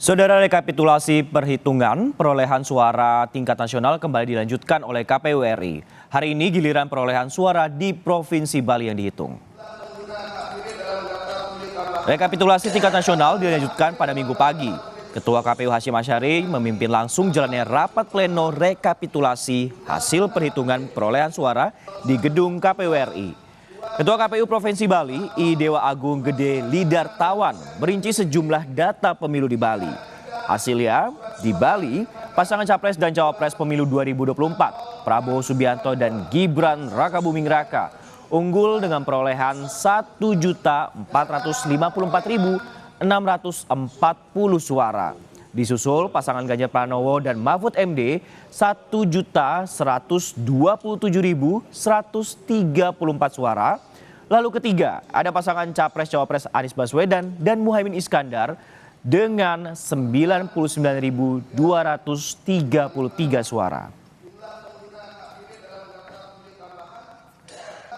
Saudara, rekapitulasi perhitungan perolehan suara tingkat nasional kembali dilanjutkan oleh KPU RI. Hari ini giliran perolehan suara di Provinsi Bali yang dihitung. Rekapitulasi tingkat nasional dilanjutkan pada Minggu pagi. Ketua KPU Hasyim Asyari memimpin langsung jalannya rapat pleno rekapitulasi hasil perhitungan perolehan suara di gedung KPU RI. Ketua KPU Provinsi Bali, I Dewa Agung Gede Lidartawan, merinci sejumlah data pemilu di Bali. Hasilnya, di Bali, pasangan Capres dan Cawapres pemilu 2024, Prabowo Subianto dan Gibran Rakabuming Raka, unggul dengan perolehan 1.454.640 suara. Disusul pasangan Ganjar Pranowo dan Mahfud MD 1.127.134 suara. Lalu ketiga ada pasangan Capres-Cawapres Anies Baswedan dan Muhaimin Iskandar dengan 99.233 suara.